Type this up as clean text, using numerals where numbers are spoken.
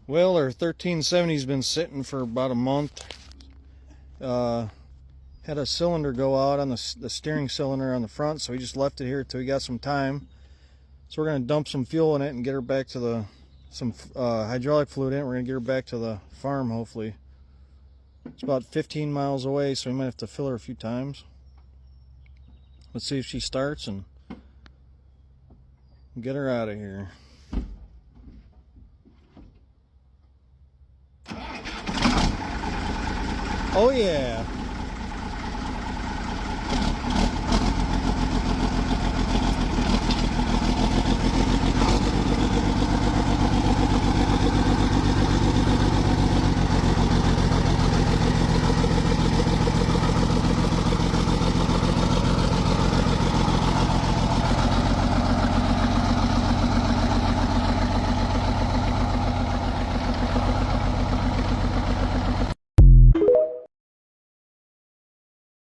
Well, our 1370's been sitting for about a month. Had a cylinder go out on the steering cylinder on the front, so we just left it here till we got some time. So we're going to dump some fuel in it and get her back to some hydraulic fluid in it. We're going to get her back to the farm, hopefully. It's about 15 miles away, so we might have to fill her a few times. Let's see if she starts and get her out of here. Oh yeah.